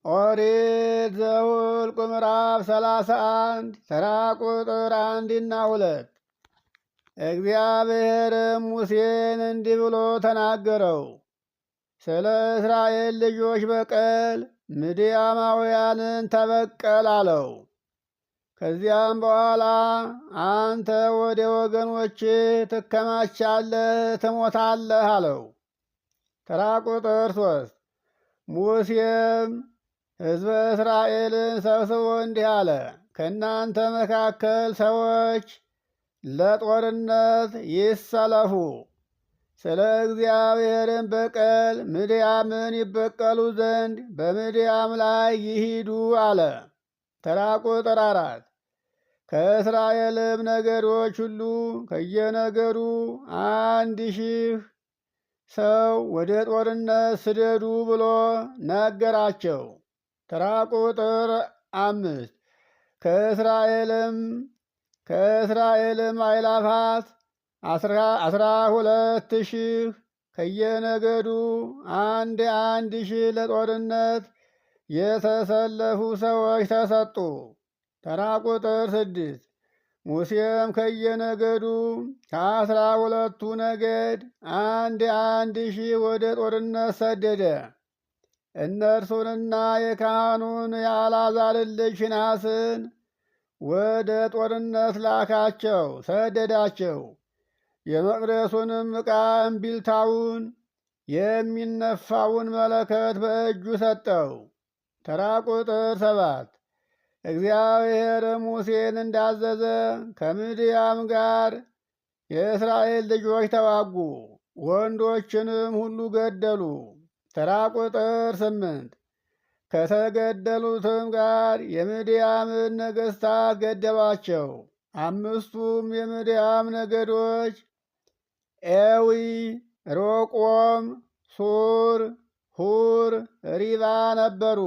ኦሪት ዘኍልቍ ምዕራፍ 31 ተራ ቁጥር 1-2 እግዚአብሔርም ሙሴን እንዲህ ብሎ ተናገረው። ስለ እስራኤል ልጆች በቀል ምድያማውያንን ተበቀል አለው። ከዚያም በኋላ አንተ ወደ ወገኖች ትከማቻለህ፣ ትሞታለህ አለው። ተራ ቁጥር 3 ሙሴም ሕዝበ እስራኤልን ሰብስቦ እንዲህ አለ። ከእናንተ መካከል ሰዎች ለጦርነት ይሰለፉ፣ ስለ እግዚአብሔርን በቀል ምድያምን ይበቀሉ ዘንድ በምድያም ላይ ይሂዱ አለ። ተራ ቁጥር 4 ከእስራኤልም ነገዶች ሁሉ ከየነገዱ 1,000 ሰው ወደ ጦርነት ስደዱ ብሎ ነገራቸው። ተራ ቁጥር 5 ከእስራኤልም አእላፋት 12,000 ከየነገዱ 1,000 ለጦርነት የተሰለፉ ሰዎች ተሰጡ። ተራ ቁጥር 6 ሙሴም ከየነገዱ ከ12ቱ ነገድ 1,000 ወደ ጦርነት ሰደደ። እነርሱንና የካህኑን የአልዓዛርን ልጅ ፊንሐስን ወደ ጦርነት ላካቸው፣ ሰደዳቸው። የመቅደሱንም ዕቃ እምቢልታውን የሚነፋውን መለከት በእጁ ሰጠው። ተራ ቁጥር 7 እግዚአብሔር ሙሴን እንዳዘዘ ከምድያም ጋር የእስራኤል ልጆች ተዋጉ፣ ወንዶችንም ሁሉ ገደሉ። ተራ ቁጥር 8 ከተገደሉትም ጋር የምድያምን ነገሥታት ገደሏቸው። 5ቱም የምድያም ነገዶች ኤዊ፣ ሮቆም፣ ሱር፣ ሁር፣ ሪባ ነበሩ።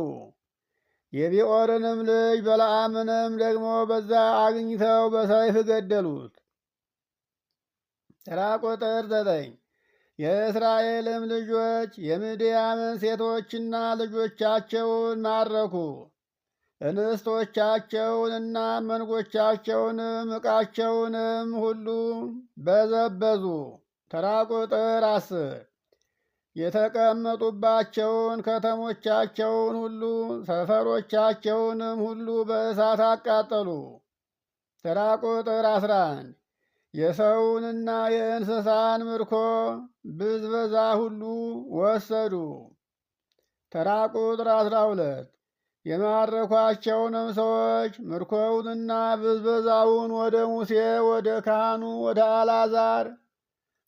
የቢዖርንም ልጅ በለዓምንም ደግሞ በዛ አግኝተው በሰይፍ ገደሉት። ተራ ቁጥር 9 የእስራኤልም ልጆች የምድያምን ሴቶችና ልጆቻቸውን ማረኩ፣ እንስቶቻቸውንና መንጎቻቸውንም ዕቃቸውንም ሁሉ በዘበዙ። ተራ ቁጥር 10 የተቀመጡባቸውን ከተሞቻቸውን ሁሉ ሰፈሮቻቸውንም ሁሉ በእሳት አቃጠሉ። ተራ ቁጥር 11 የሰውንና የእንስሳን ምርኮ ብዝበዛ ሁሉ ወሰዱ። ተራ ቁጥር 12 የማረኳቸውንም ሰዎች ምርኮውንና ብዝበዛውን ወደ ሙሴ ወደ ካህኑ ወደ አልዓዛር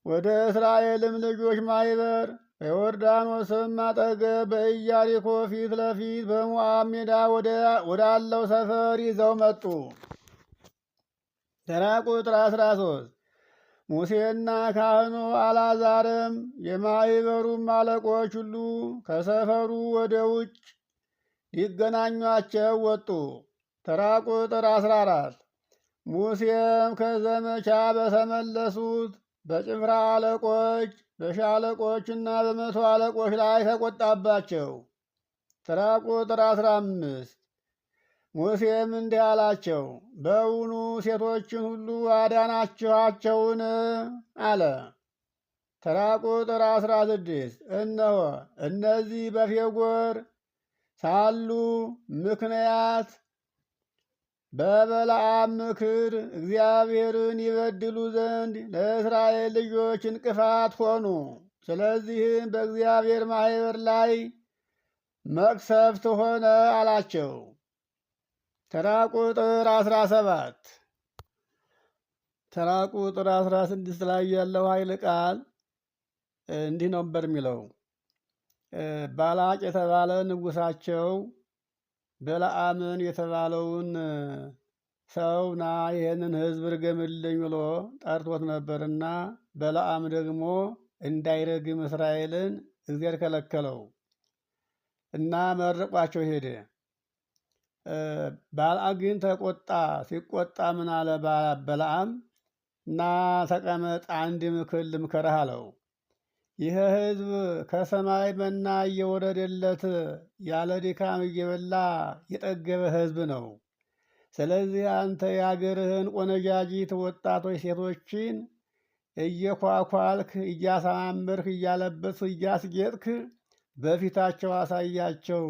ወደ እስራኤልም ልጆች ማኅበር በዮርዳኖስም አጠገብ በኢያሪኮ ፊት ለፊት በሞዓብ ሜዳ ወዳለው ሰፈር ይዘው መጡ። ተራ ቁጥር 13 ሙሴና ካህኑ አልዓዛርም የማኅበሩም አለቆች ሁሉ ከሰፈሩ ወደ ውጭ ሊገናኟቸው ወጡ። ተራ ቁጥር 14 ሙሴም ከዘመቻ በተመለሱት በጭፍራ አለቆች በሻለቆችና በመቶ አለቆች ላይ ተቆጣባቸው። ተራ ቁጥር 15 ሙሴም እንዲህ አላቸው፣ በውኑ ሴቶችን ሁሉ አዳናችኋቸውን? አለ። ተራ ቁጥር 16 እነሆ እነዚህ በፌጎር ሳሉ ምክንያት በበለዓም ምክር እግዚአብሔርን ይበድሉ ዘንድ ለእስራኤል ልጆች እንቅፋት ሆኑ። ስለዚህም በእግዚአብሔር ማኅበር ላይ መቅሰፍት ሆነ አላቸው። ተራ ቁጥር 17 ተራ ቁጥር 16 ላይ ያለው ኃይለ ቃል እንዲህ ነበር የሚለው። ባላቅ የተባለ ንጉሳቸው በለዓምን የተባለውን ሰውና ይህንን ሕዝብ ርገምልኝ ብሎ ጠርቶት ነበርና በለዓም ደግሞ እንዳይረግም እስራኤልን እግዚአብሔር ከለከለው እና መርቋቸው ሄደ። ባላቅ ግን ተቆጣ። ሲቆጣ ምን አለ በለዓም? እና ተቀመጥ፣ አንድ ምክር ልምከርህ አለው። ይህ ሕዝብ ከሰማይ መና እየወረደለት ያለ ድካም እየበላ የጠገበ ሕዝብ ነው። ስለዚህ አንተ የአገርህን ቆነጃጅት ወጣቶች ሴቶችን እየኳኳልክ እያሳምርህ እያለበስህ እያስጌጥክ በፊታቸው አሳያቸው።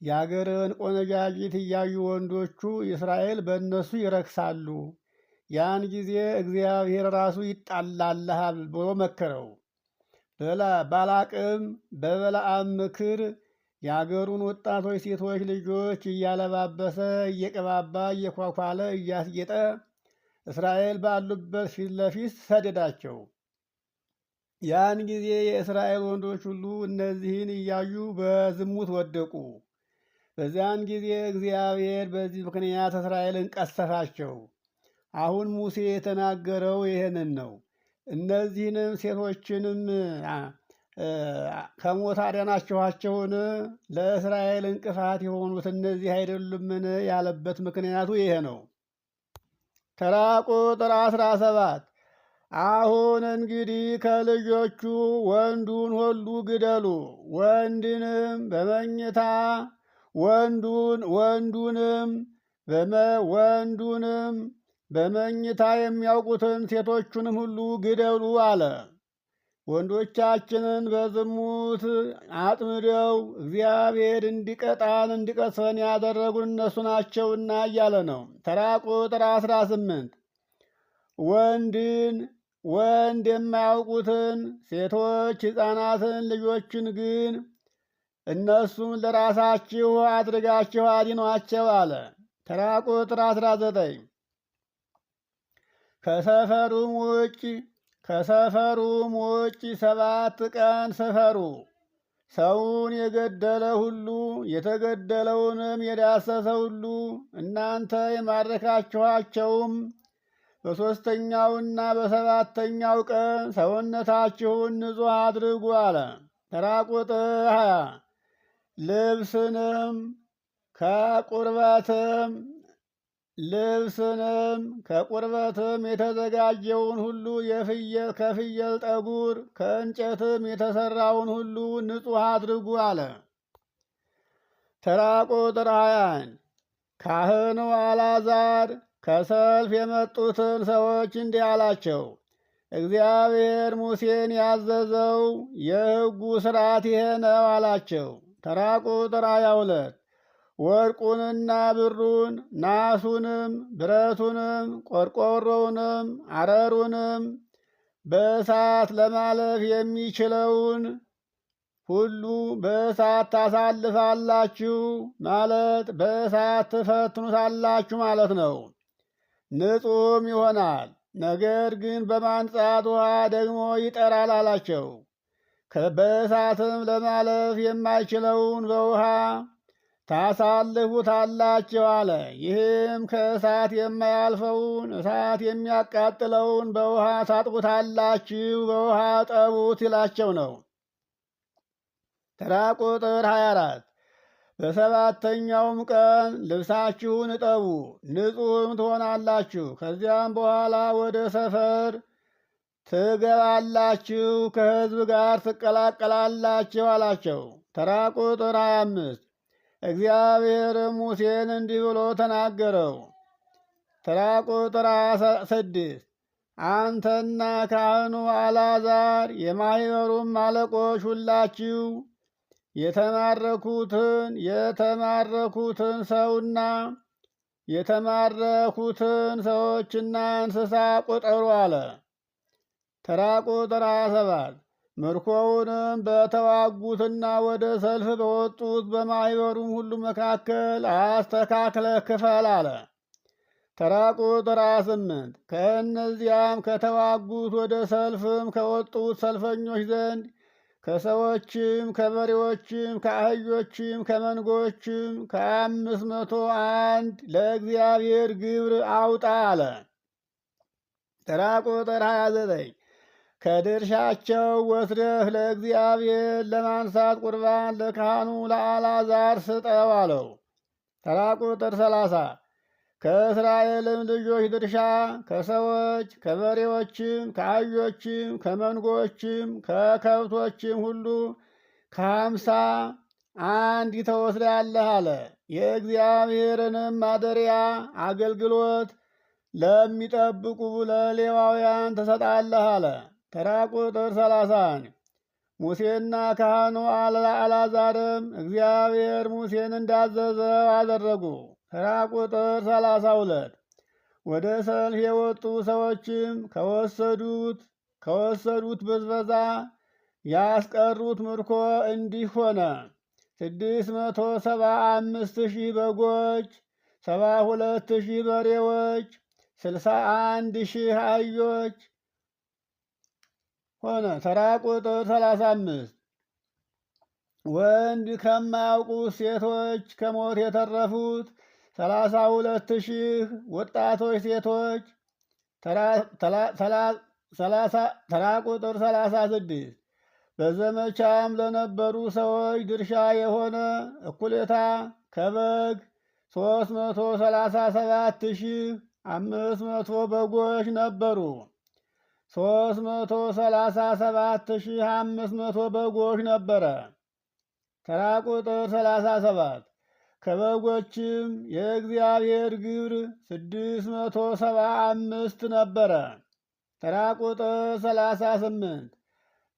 የአገርህን ቆነጃጅት እያዩ ወንዶቹ እስራኤል በእነሱ ይረክሳሉ። ያን ጊዜ እግዚአብሔር ራሱ ይጣላልሃል ብሎ መከረው። ባላቅም በበለዓም ምክር የአገሩን ወጣቶች ሴቶች ልጆች እያለባበሰ እየቀባባ እየኳኳለ እያስጌጠ እስራኤል ባሉበት ፊት ለፊት ሰደዳቸው። ያን ጊዜ የእስራኤል ወንዶች ሁሉ እነዚህን እያዩ በዝሙት ወደቁ። በዚያን ጊዜ እግዚአብሔር በዚህ ምክንያት እስራኤልን ቀሰፋቸው። አሁን ሙሴ የተናገረው ይህንን ነው። እነዚህንም ሴቶችንም ከሞት አዳናችኋቸውን? ለእስራኤል እንቅፋት የሆኑት እነዚህ አይደሉምን? ያለበት ምክንያቱ ይሄ ነው። ተራ ቁጥር 17 አሁን እንግዲህ ከልጆቹ ወንዱን ሁሉ ግደሉ፣ ወንድንም በመኝታ ወንዱንም በመኝታ የሚያውቁትን ሴቶቹንም ሁሉ ግደሉ አለ። ወንዶቻችንን በዝሙት አጥምደው እግዚአብሔር እንዲቀጣን እንዲቀስፈን ያደረጉን እነሱ ናቸውና እያለ ነው። ተራ ቁጥር 18 ወንድ የማያውቁትን ሴቶች ሕፃናትን ልጆችን ግን እነሱም ለራሳችሁ አድርጋችሁ አድኗቸው አለ። ተራ ቁጥር 19 ከሰፈሩም ውጭ 7 ቀን ስፈሩ። ሰውን የገደለ ሁሉ የተገደለውንም የዳሰሰ ሁሉ እናንተ የማረካችኋቸውም በሦስተኛውና በሰባተኛው ቀን ሰውነታችሁን ንጹሕ አድርጉ አለ። ተራ ቁጥር 20 ልብስንም ከቁርበትም የተዘጋጀውን ሁሉ ከፍየል ጠጉር ከእንጨትም የተሰራውን ሁሉ ንጹሕ አድርጉ አለ። ተራ ቁጥር 21 ካህኑ አልዓዛር ከሰልፍ የመጡትን ሰዎች እንዲህ አላቸው፣ እግዚአብሔር ሙሴን ያዘዘው የሕጉ ሥርዓት ይሄ ነው አላቸው። ተራ ቁጥር 22 ወርቁንና ብሩን፣ ናሱንም፣ ብረቱንም፣ ቆርቆሮውንም፣ አረሩንም በእሳት ለማለፍ የሚችለውን ሁሉ በእሳት ታሳልፋላችሁ ማለት በእሳት ትፈትኑታላችሁ ማለት ነው። ንጹሕም ይሆናል። ነገር ግን በማንጻት ውሃ ደግሞ ይጠራል አላቸው። በእሳትም ለማለፍ የማይችለውን በውሃ ታሳልፉታላችሁ አለ። ይህም ከእሳት የማያልፈውን እሳት የሚያቃጥለውን በውሃ ታጥቡታላችሁ፣ በውሃ ጠቡት ይላቸው ነው። ተራ ቁጥር 24 በሰባተኛውም ቀን ልብሳችሁን እጠቡ፣ ንጹሕም ትሆናላችሁ። ከዚያም በኋላ ወደ ሰፈር ትገባላችሁ፣ ከሕዝብ ጋር ትቀላቀላላችሁ አላቸው። ተራ ቁጥር 25 እግዚአብሔርም ሙሴን እንዲህ ብሎ ተናገረው። ተራ ቁጥር 26 አንተና ካህኑ አልዓዛር የማኅበሩም አለቆች ሁላችሁ የተማረኩትን ሰዎችና እንስሳ ቁጠሩ አለ። ተራ ቁጥር 27 ምርኮውንም በተዋጉትና ወደ ሰልፍ በወጡት በማኅበሩም ሁሉ መካከል አስተካክለህ ክፈል አለ። ተራ ቁጥር 28 ከእነዚያም ከተዋጉት ወደ ሰልፍም ከወጡት ሰልፈኞች ዘንድ ከሰዎችም ከበሬዎችም ከአህዮችም ከመንጎችም 501 ለእግዚአብሔር ግብር አውጣ አለ። ተራ ቁጥር 29 ከድርሻቸው ወስደህ ለእግዚአብሔር ለማንሳት ቁርባን ለካህኑ ለአልዓዛር ስጠው አለው። ተራ ቁጥር 30 ከእስራኤልም ልጆች ድርሻ ከሰዎች ከበሬዎችም ከአህዮችም ከመንጎችም ከከብቶችም ሁሉ ከ50 አንድ ትወስዳለህ አለ። የእግዚአብሔርንም ማደሪያ አገልግሎት ለሚጠብቁ ለሌዋውያን ትሰጣለህ አለ። ተራ ቁጥር 30 ሙሴና ካህኑ አልዓዛርም እግዚአብሔር ሙሴን እንዳዘዘው አደረጉ። ተራ ቁጥር 32 ወደ ሰልፍ የወጡ ሰዎችም ከወሰዱት ብዝበዛ ያስቀሩት ምርኮ እንዲህ ሆነ። 675,000 በጎች፣ 72,000 በሬዎች፣ 61,000 አህዮች ሆነ። ተራ ቁጥር 35 ወንድ ከማያውቁት ሴቶች ከሞት የተረፉት 32,000 ወጣቶች ሴቶች። ተራ ቁጥር 36 በዘመቻም ለነበሩ ሰዎች ድርሻ የሆነ እኩሌታ ከበግ 337,500 በጎች ነበሩ። 337,500 በጎች ነበረ። ተራ ቁጥር 37 ከበጎችም የእግዚአብሔር ግብር 675 ነበረ። ተራ ቁጥር 38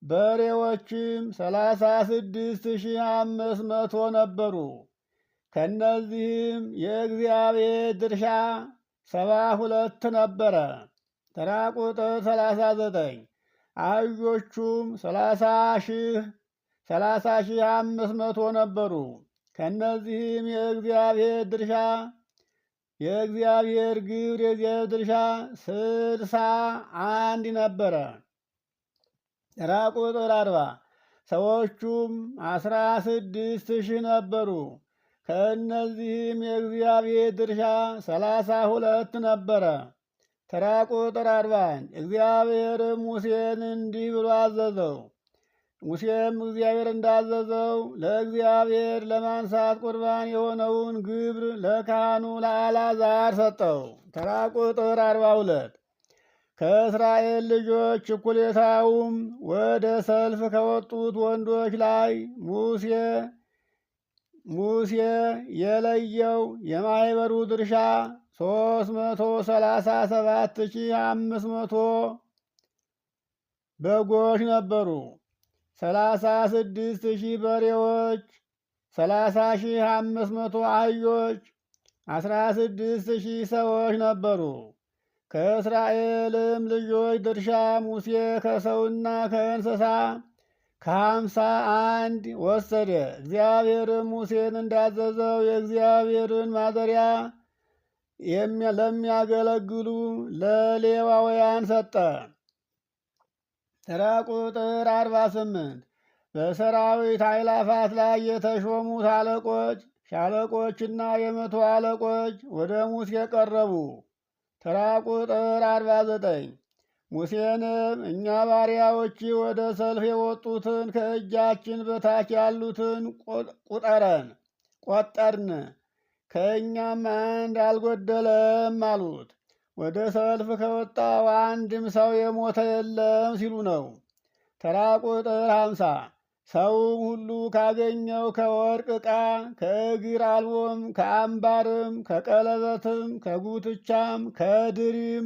በሬዎችም 36,500 ነበሩ። ከነዚህም የእግዚአብሔር ድርሻ 72 ነበረ። ተራ ቁጥር 39 አህዮቹም 30,500 ነበሩ። ከነዚህም የእግዚአብሔር ግብር የእግዚአብሔር ድርሻ 61 ነበረ። ተራ ቁጥር 40 ሰዎቹም 16,000 ነበሩ። ከእነዚህም የእግዚአብሔር ድርሻ 32 ነበረ። ተራ ቁጥር 41 እግዚአብሔርም ሙሴን እንዲህ ብሎ አዘዘው። ሙሴም እግዚአብሔር እንዳዘዘው ለእግዚአብሔር ለማንሳት ቁርባን የሆነውን ግብር ለካህኑ ለአልዓዛር ሰጠው። ተራ ቁጥር 42 ከእስራኤል ልጆች እኩሌታውም ወደ ሰልፍ ከወጡት ወንዶች ላይ ሙሴ የለየው የማኅበሩ ድርሻ 337,500 በጎች ነበሩ። 36,000 በሬዎች፣ 30,500 አህዮች፣ 16,000 ሰዎች ነበሩ። ከእስራኤልም ልጆች ድርሻ ሙሴ ከሰውና ከእንስሳ ከ51 ወሰደ። እግዚአብሔርም ሙሴን እንዳዘዘው የእግዚአብሔርን ማደሪያ ለሚያገለግሉ ለሌዋውያን ሰጠ። ተራ ቁጥር 48 በሰራዊት አእላፋት ላይ የተሾሙት አለቆች፣ ሻለቆችና የመቶ አለቆች ወደ ሙሴ ቀረቡ። ተራ ቁጥር 49 ሙሴንም እኛ ባሪያዎች ወደ ሰልፍ የወጡትን ከእጃችን በታች ያሉትን ቆጠርን፣ ከእኛም አንድ አልጎደለም አሉት። ወደ ሰልፍ ከወጣው አንድም ሰው የሞተ የለም ሲሉ ነው። ተራ ቁጥር 50 ሰውም ሁሉ ካገኘው ከወርቅ ዕቃ ከእግር አልቦም ከአምባርም ከቀለበትም ከጉትቻም ከድሪም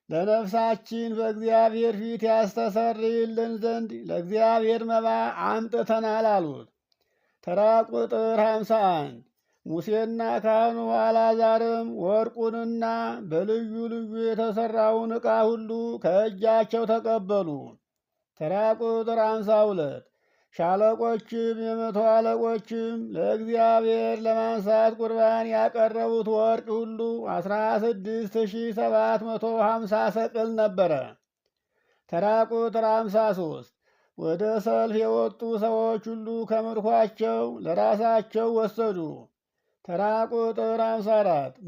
ለነፍሳችን በእግዚአብሔር ፊት ያስተሰርይልን ዘንድ ለእግዚአብሔር መባ አምጥተናል አሉት። ተራ ቁጥር 51 ሙሴና ካህኑ አልዓዛርም ወርቁንና በልዩ ልዩ የተሠራውን ዕቃ ሁሉ ከእጃቸው ተቀበሉ። ተራ ቁጥር 52 ሻለቆችም የመቶ አለቆችም ለእግዚአብሔር ለማንሳት ቁርባን ያቀረቡት ወርቅ ሁሉ 16,750 ሰቅል ነበረ። ተራ ቁጥር 53 ወደ ሰልፍ የወጡ ሰዎች ሁሉ ከምርኳቸው ለራሳቸው ወሰዱ። ተራ ቁጥር 54